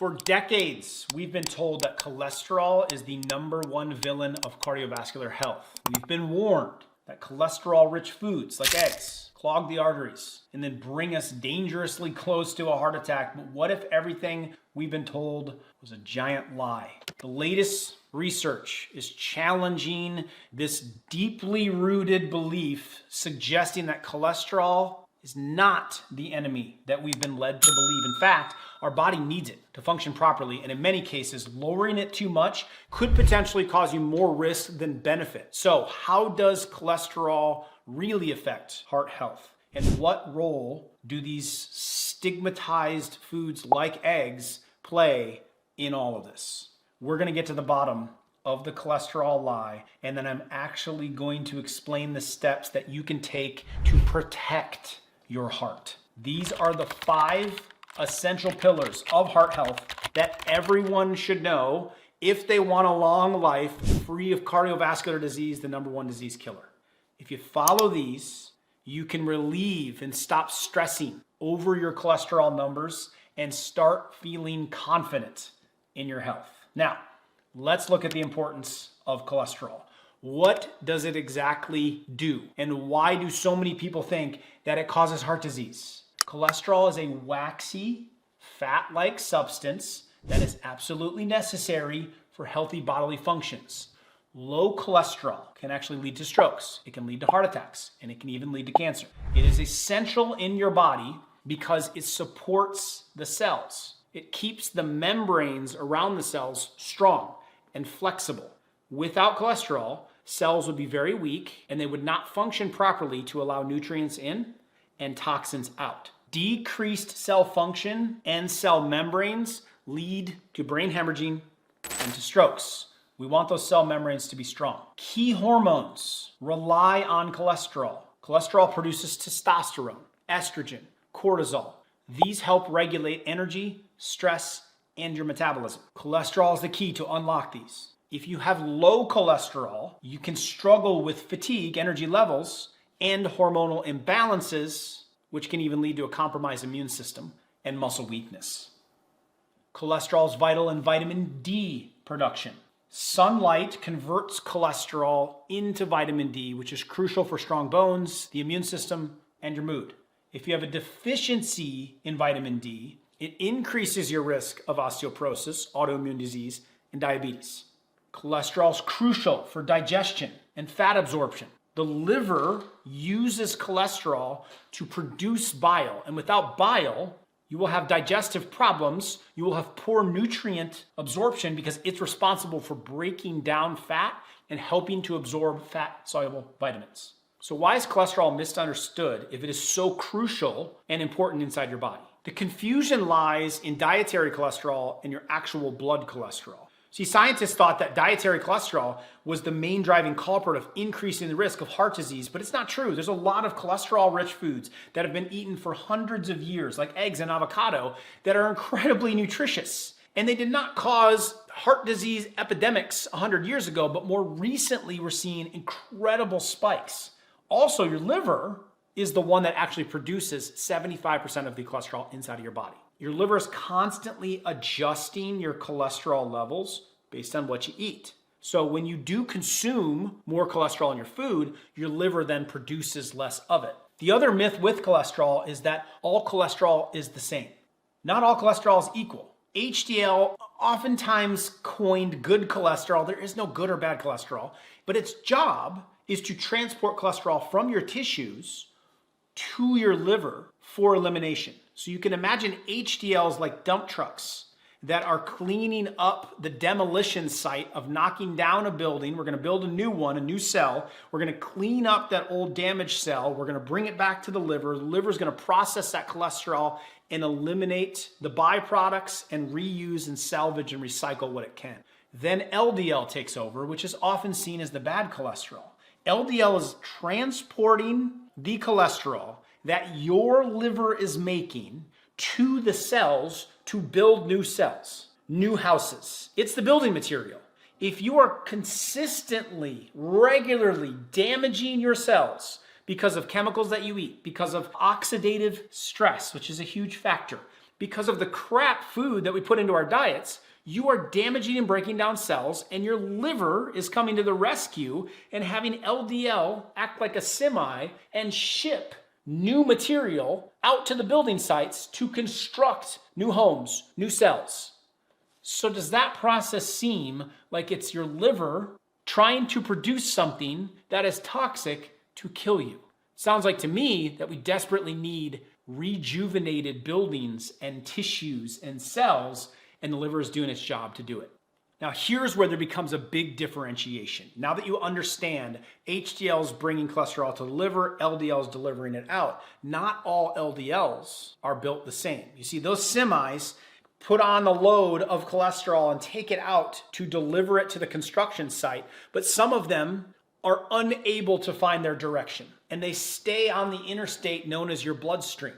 For decades, we've been told that cholesterol is the #1 villain of cardiovascular health. We've been warned that cholesterol-rich foods like eggs clog the arteries and then bring us dangerously close to a heart attack. But what if everything we've been told was a giant lie? The latest research is challenging this deeply rooted belief, suggesting that cholesterol is not the enemy that we've been led to believe. In fact, our body needs it to function properly, and in many cases, lowering it too much could potentially cause you more risk than benefit. So, how does cholesterol really affect heart health? And what role do these stigmatized foods like eggs play in all of this? We're going to get to the bottom of the cholesterol lie, and then I'm actually going to explain the steps that you can take to protect your heart. These are the 5 essential pillars of heart health that everyone should know if they want a long life free of cardiovascular disease, the #1 disease killer. If you follow these, you can relieve and stop stressing over your cholesterol numbers and start feeling confident in your health. Now, let's look at the importance of cholesterol. What does it exactly do? And why do so many people think that it causes heart disease? Cholesterol is a waxy, fat-like substance that is absolutely necessary for healthy bodily functions. Low cholesterol can actually lead to strokes. It can lead to heart attacks, and it can even lead to cancer. It is essential in your body because it supports the cells. It keeps the membranes around the cells strong and flexible. Without cholesterol, cells would be very weak and they would not function properly to allow nutrients in and toxins out. Decreased cell function and cell membranes lead to brain hemorrhaging and to strokes. We want those cell membranes to be strong. Key hormones rely on cholesterol. Cholesterol produces testosterone, estrogen, cortisol. These help regulate energy, stress, and your metabolism. Cholesterol is the key to unlock these. If you have low cholesterol, you can struggle with fatigue, energy levels, and hormonal imbalances, which can even lead to a compromised immune system and muscle weakness. Cholesterol is vital in vitamin D production. Sunlight converts cholesterol into vitamin D, which is crucial for strong bones, the immune system, and your mood. If you have a deficiency in vitamin D, it increases your risk of osteoporosis, autoimmune disease, and diabetes. Cholesterol is crucial for digestion and fat absorption. The liver uses cholesterol to produce bile, and without bile, you will have digestive problems. You will have poor nutrient absorption because it's responsible for breaking down fat and helping to absorb fat-soluble vitamins. So why is cholesterol misunderstood if it is so crucial and important inside your body? The confusion lies in dietary cholesterol and your actual blood cholesterol. See, scientists thought that dietary cholesterol was the main driving culprit of increasing the risk of heart disease, but it's not true. There's a lot of cholesterol-rich foods that have been eaten for hundreds of years, like eggs and avocado, that are incredibly nutritious. And they did not cause heart disease epidemics 100 years ago, but more recently we're seeing incredible spikes. Also, your liver is the one that actually produces 75% of the cholesterol inside of your body. Your liver is constantly adjusting your cholesterol levels based on what you eat. So when you do consume more cholesterol in your food, your liver then produces less of it. The other myth with cholesterol is that all cholesterol is the same. Not all cholesterol is equal. HDL, oftentimes coined good cholesterol, there is no good or bad cholesterol, but its job is to transport cholesterol from your tissues to your liver for elimination. So you can imagine HDLs like dump trucks that are cleaning up the demolition site of knocking down a building. We're going to build a new one, a new cell. We're going to clean up that old damaged cell. We're going to bring it back to the liver. The liver is going to process that cholesterol and eliminate the byproducts and reuse and salvage and recycle what it can. Then LDL takes over, which is often seen as the bad cholesterol. LDL is transporting the cholesterol that your liver is making to the cells to build new cells, new houses. It's the building material. If you are consistently, regularly damaging your cells because of chemicals that you eat, because of oxidative stress, which is a huge factor, because of the crap food that we put into our diets, you are damaging and breaking down cells, and your liver is coming to the rescue and having LDL act like a semi and ship new material out to the building sites to construct new homes, new cells. So does that process seem like it's your liver trying to produce something that is toxic to kill you? Sounds like to me that we desperately need rejuvenated buildings and tissues and cells, and the liver is doing its job to do it. Now here's where there becomes a big differentiation. Now that you understand HDL is bringing cholesterol to the liver, LDL is delivering it out. Not all LDLs are built the same. You see, those semis put on the load of cholesterol and take it out to deliver it to the construction site, but some of them are unable to find their direction, and they stay on the interstate known as your bloodstream.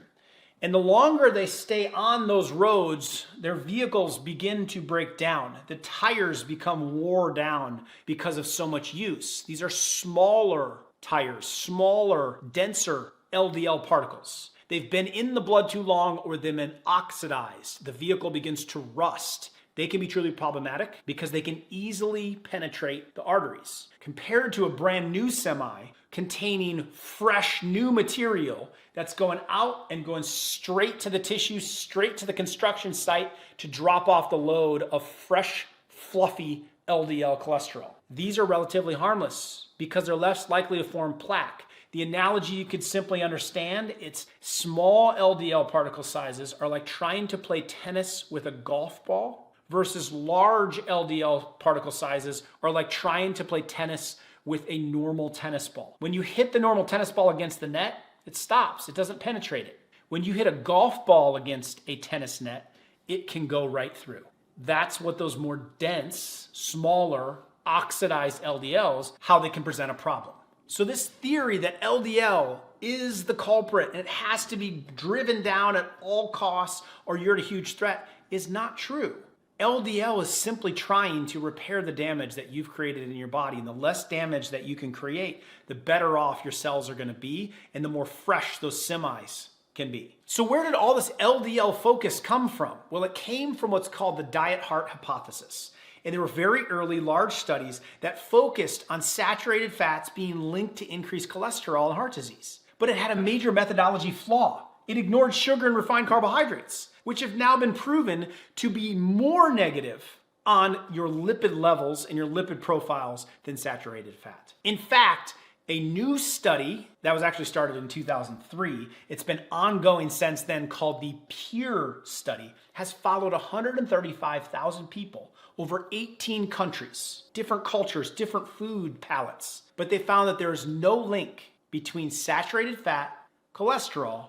And the longer they stay on those roads, their vehicles begin to break down. The tires become wore down because of so much use. These are smaller tires, smaller, denser LDL particles. They've been in the blood too long, or they've been oxidized. The vehicle begins to rust. They can be truly problematic because they can easily penetrate the arteries. Compared to a brand new semi containing fresh new material that's going out and going straight to the tissue, straight to the construction site to drop off the load of fresh, fluffy LDL cholesterol. These are relatively harmless because they're less likely to form plaque. The analogy you could simply understand, it's small LDL particle sizes are like trying to play tennis with a golf ball versus large LDL particle sizes are like trying to play tennis with a normal tennis ball. When you hit the normal tennis ball against the net, it stops. It doesn't penetrate it. When you hit a golf ball against a tennis net, it can go right through. That's what those more dense, smaller, oxidized LDLs, how they can present a problem. So this theory that LDL is the culprit and it has to be driven down at all costs or you're at a huge threat is not true. LDL is simply trying to repair the damage that you've created in your body, and the less damage that you can create, the better off your cells are going to be and the more fresh those semis can be. So where did all this LDL focus come from? Well, it came from what's called the diet heart hypothesis. And there were very early large studies that focused on saturated fats being linked to increased cholesterol and heart disease. But it had a major methodology flaw. It ignored sugar and refined carbohydrates, which have now been proven to be more negative on your lipid levels and your lipid profiles than saturated fat. In fact, a new study that was actually started in 2003, it's been ongoing since then, called the PURE study, has followed 135,000 people over 18 countries, different cultures, different food palettes. But they found that there is no link between saturated fat, cholesterol,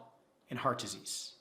and heart disease.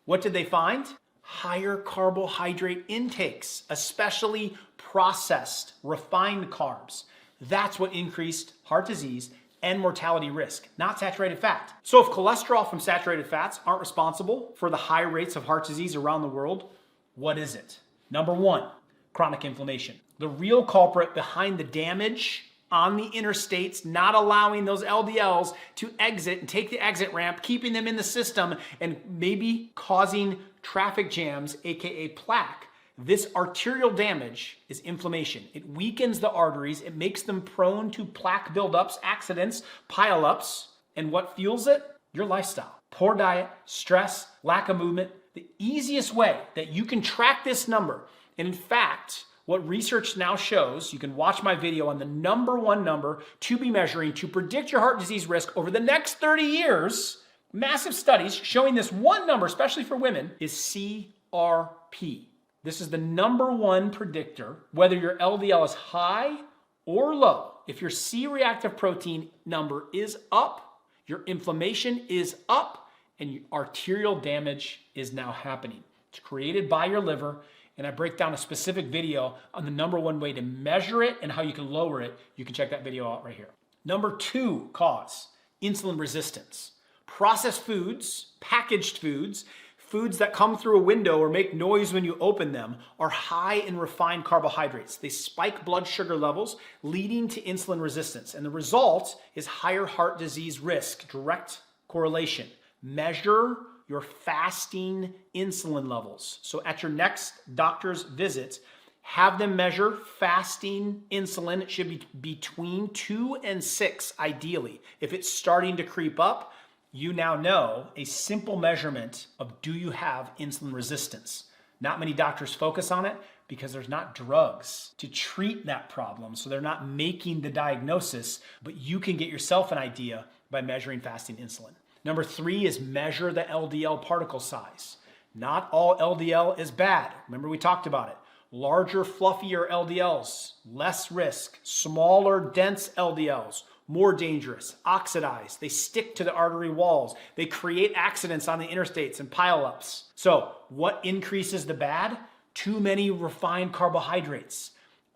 What did they find? Higher carbohydrate intakes, especially processed, refined carbs. That's what increased heart disease and mortality risk, not saturated fat. So if cholesterol from saturated fats aren't responsible for the high rates of heart disease around the world, what is it? Number one, chronic inflammation. The real culprit behind the damage on the interstates, not allowing those LDLs to exit and take the exit ramp, keeping them in the system and maybe causing traffic jams, aka plaque. This arterial damage is inflammation. It weakens the arteries. It makes them prone to plaque buildups, accidents, pileups. And what fuels it? Your lifestyle. Poor diet, stress, lack of movement. The easiest way that you can track this number, and in fact, what research now shows, you can watch my video on the number one number to be measuring to predict your heart disease risk over the next 30 years, massive studies showing this one number, especially for women, is CRP. This is the number one predictor, whether your LDL is high or low. If your C-reactive protein number is up, your inflammation is up, and your arterial damage is now happening. It's created by your liver, and I break down a specific video on the number one way to measure it and how you can lower it. You can check that video out right here. Number two cause, insulin resistance. Processed foods, packaged foods, foods that come through a window or make noise when you open them are high in refined carbohydrates. They spike blood sugar levels, leading to insulin resistance. And the result is higher heart disease risk, direct correlation. Measure your fasting insulin levels. So at your next doctor's visit, have them measure fasting insulin. It should be between 2 and 6 ideally. If it's starting to creep up, you now know a simple measurement of do you have insulin resistance. Not many doctors focus on it because there's not drugs to treat that problem. So they're not making the diagnosis, but you can get yourself an idea by measuring fasting insulin. Number 3 is measure the LDL particle size. Not all LDL is bad. Remember we talked about it. Larger, fluffier LDLs, less risk. Smaller, dense LDLs, more dangerous, oxidized. They stick to the artery walls. They create accidents on the interstates and pileups. So what increases the bad? Too many refined carbohydrates,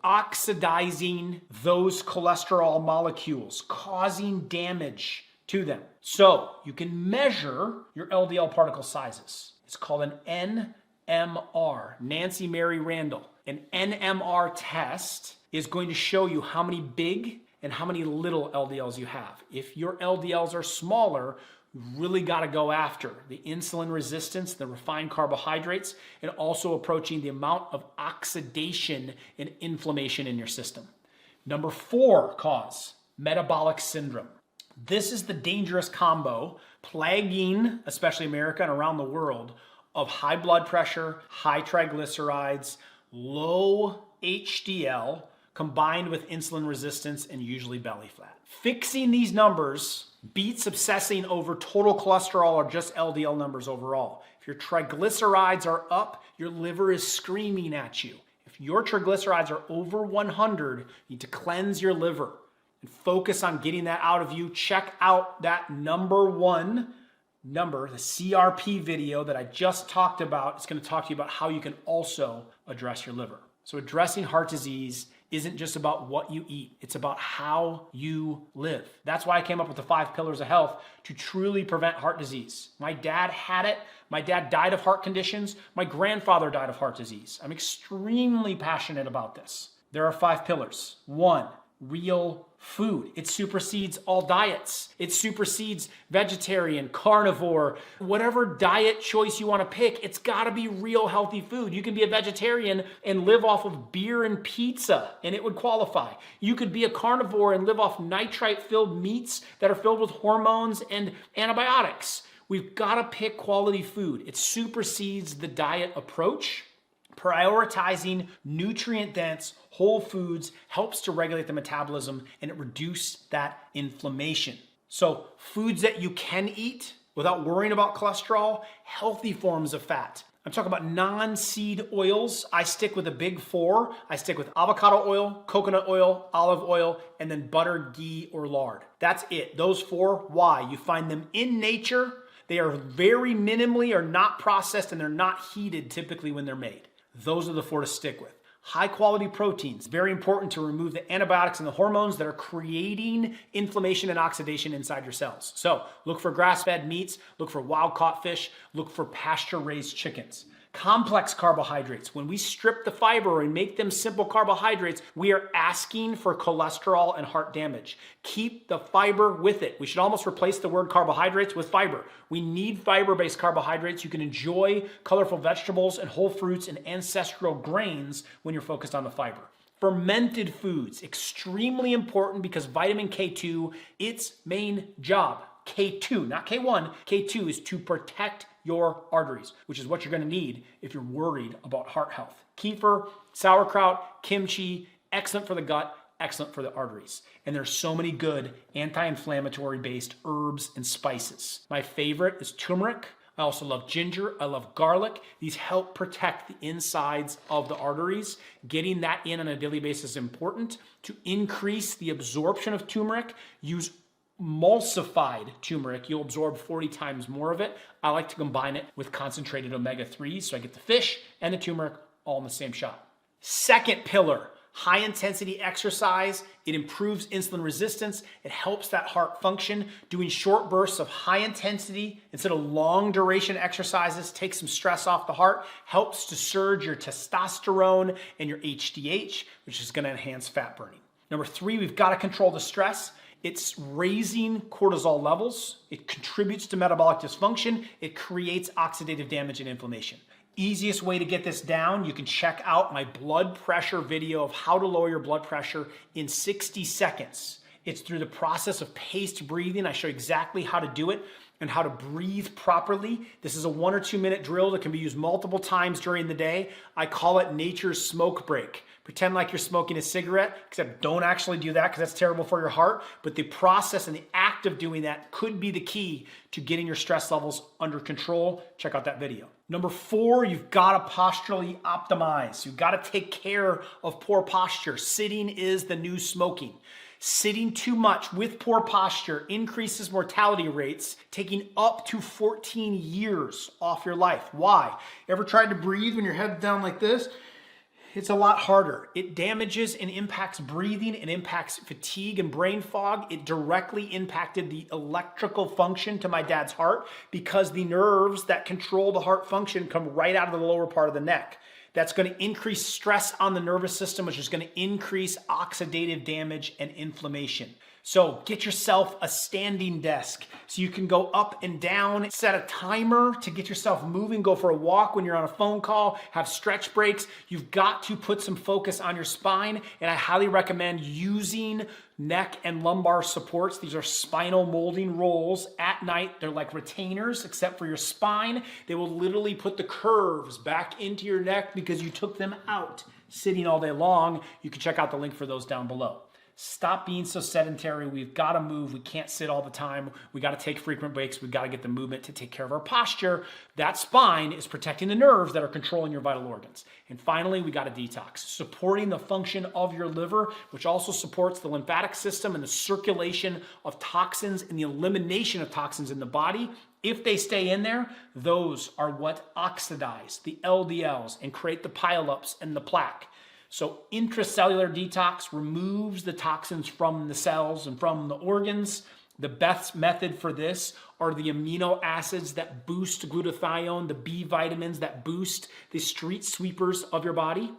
oxidizing those cholesterol molecules, causing damage to them. So you can measure your LDL particle sizes. It's called an NMR, Nancy Mary Randall. An NMR test is going to show you how many big and how many little LDLs you have. If your LDLs are smaller, you really got to go after the insulin resistance, the refined carbohydrates, and also approaching the amount of oxidation and inflammation in your system. Number 4 cause, metabolic syndrome. This is the dangerous combo plaguing, especially America and around the world, of high blood pressure, high triglycerides, low HDL, combined with insulin resistance and usually belly fat. Fixing these numbers beats obsessing over total cholesterol or just LDL numbers overall. If your triglycerides are up, your liver is screaming at you. If your triglycerides are over 100, you need to cleanse your liver and focus on getting that out of you. Check out that number 1 number, the CRP video that I just talked about. It's going to talk to you about how you can also address your liver. So addressing heart disease isn't just about what you eat. It's about how you live. That's why I came up with the 5 pillars of health to truly prevent heart disease. My dad had it. My dad died of heart conditions. My grandfather died of heart disease. I'm extremely passionate about this. There are 5 pillars. 1, real food. It supersedes all diets. It supersedes vegetarian, carnivore, whatever diet choice you want to pick. It's got to be real healthy food. You can be a vegetarian and live off of beer and pizza, and it would qualify. You could be a carnivore and live off nitrite-filled meats that are filled with hormones and antibiotics. We've got to pick quality food. It supersedes the diet approach. Prioritizing nutrient-dense whole foods helps to regulate the metabolism and it reduces that inflammation. So foods that you can eat without worrying about cholesterol, healthy forms of fat. I'm talking about non-seed oils. I stick with the big 4. I stick with avocado oil, coconut oil, olive oil, and then butter, ghee, or lard. That's it. Those 4. Why? You find them in nature. They are very minimally or not processed and they're not heated typically when they're made. Those are the 4 to stick with. High quality proteins, very important to remove the antibiotics and the hormones that are creating inflammation and oxidation inside your cells. So look for grass-fed meats, look for wild-caught fish, look for pasture-raised chickens. Complex carbohydrates. When we strip the fiber and make them simple carbohydrates, we are asking for cholesterol and heart damage. Keep the fiber with it. We should almost replace the word carbohydrates with fiber. We need fiber-based carbohydrates. You can enjoy colorful vegetables and whole fruits and ancestral grains when you're focused on the fiber. Fermented foods, extremely important because vitamin K2, its main job, K2, not K1, K2 is to protect your arteries, which is what you're going to need if you're worried about heart health. Kefir, sauerkraut, kimchi, excellent for the gut, excellent for the arteries. And there's so many good anti-inflammatory based herbs and spices. My favorite is turmeric. I also love ginger. I love garlic. These help protect the insides of the arteries. Getting that in on a daily basis is important. To increase the absorption of turmeric, use emulsified turmeric. You'll absorb 40 times more of it. I like to combine it with concentrated omega-3s, so I get the fish and the turmeric all in the same shot. Second pillar, high intensity exercise. It improves insulin resistance. It helps that heart function. Doing short bursts of high intensity instead of long duration exercises takes some stress off the heart, helps to surge your testosterone and your HDH, which is going to enhance fat burning. Number 3, we've got to control the stress. It's raising cortisol levels. It contributes to metabolic dysfunction. It creates oxidative damage and inflammation. Easiest way to get this down, you can check out my blood pressure video of how to lower your blood pressure in 60 seconds. It's through the process of paced breathing. I show exactly how to do it and how to breathe properly. This is a 1 or 2 minute drill that can be used multiple times during the day. I call it nature's smoke break. Pretend like you're smoking a cigarette, except don't actually do that because that's terrible for your heart. But the process and the act of doing that could be the key to getting your stress levels under control. Check out that video. Number 4, you've got to posturally optimize. You've got to take care of poor posture. Sitting is the new smoking. Sitting too much with poor posture increases mortality rates, taking up to 14 years off your life. Why? Ever tried to breathe when your head's down like this? It's a lot harder. It damages and impacts breathing. It impacts fatigue and brain fog. It directly impacted the electrical function to my dad's heart because the nerves that control the heart function come right out of the lower part of the neck. That's going to increase stress on the nervous system, which is going to increase oxidative damage and inflammation. So get yourself a standing desk so you can go up and down. Set a timer to get yourself moving. Go for a walk when you're on a phone call. Have stretch breaks. You've got to put some focus on your spine, and I highly recommend using neck and lumbar supports. These are spinal molding rolls at night. They're like retainers, except for your spine. They will literally put the curves back into your neck because you took them out sitting all day long. You can check out the link for those down below. Stop being so sedentary. We've got to move. We can't sit all the time. We got to take frequent breaks. We've got to get the movement to take care of our posture. That spine is protecting the nerves that are controlling your vital organs. And finally, we got to detox, supporting the function of your liver, which also supports the lymphatic system and the circulation of toxins and the elimination of toxins in the body. If they stay in there, those are what oxidize the LDLs and create the pileups and the plaque. So intracellular detox removes the toxins from the cells and from the organs. The best method for this are the amino acids that boost glutathione, the B vitamins that boost the street sweepers of your body.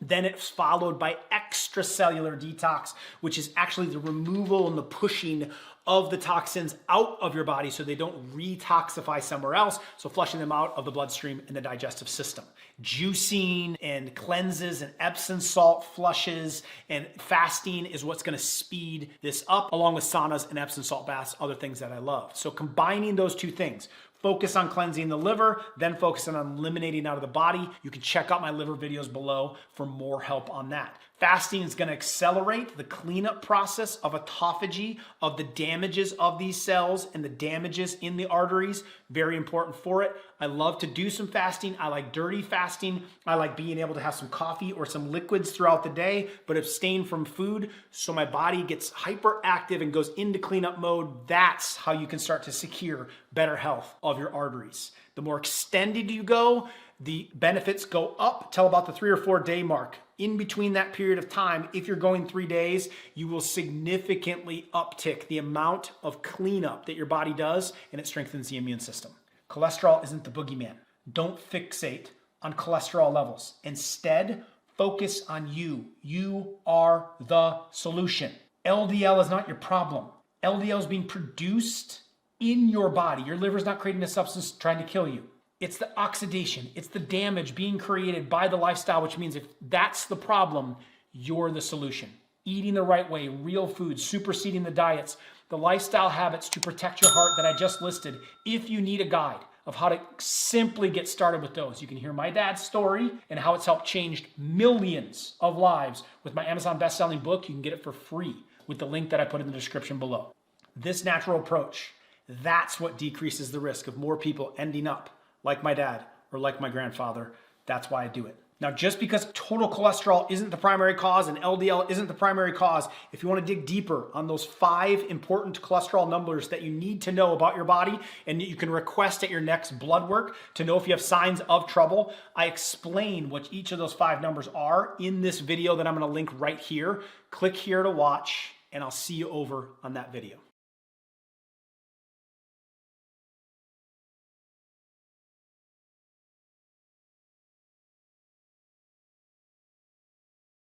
Then it's followed by extracellular detox, which is actually the removal and the pushing of the toxins out of your body so they don't retoxify somewhere else, so flushing them out of the bloodstream and the digestive system. Juicing and cleanses and Epsom salt flushes and fasting is what's going to speed this up, along with saunas and Epsom salt baths, other things that I love. So combining those two things, focus on cleansing the liver, then focusing on eliminating out of the body. You can check out my liver videos below for more help on that. Fasting is going to accelerate the cleanup process of autophagy, of the damages of these cells and the damages in the arteries. Very important for it. I love to do some fasting. I like dirty fasting. I like being able to have some coffee or some liquids throughout the day, but abstain from food so my body gets hyperactive and goes into cleanup mode. That's how you can start to secure better health of your arteries. The more extended you go, the benefits go up till about the 3 or 4 day mark. In between that period of time, if you're going 3 days, you will significantly uptick the amount of cleanup that your body does, and it strengthens the immune system. Cholesterol isn't the boogeyman. Don't fixate on cholesterol levels. Instead, focus on you. You are the solution. LDL is not your problem. LDL is being produced in your body. Your liver is not creating a substance trying to kill you. It's the oxidation. It's the damage being created by the lifestyle, which means if that's the problem, you're the solution. Eating the right way, real food, superseding the diets, the lifestyle habits to protect your heart that I just listed. If you need a guide of how to simply get started with those, you can hear my dad's story and how it's helped change millions of lives with my Amazon best-selling book. You can get it for free with the link that I put in the description below. This natural approach, that's what decreases the risk of more people ending up like my dad or like my grandfather. That's why I do it. Now, just because total cholesterol isn't the primary cause and LDL isn't the primary cause, if you want to dig deeper on those 5 important cholesterol numbers that you need to know about your body and you can request at your next blood work to know if you have signs of trouble, I explain what each of those 5 numbers are in this video that I'm going to link right here. Click here to watch, and I'll see you over on that video.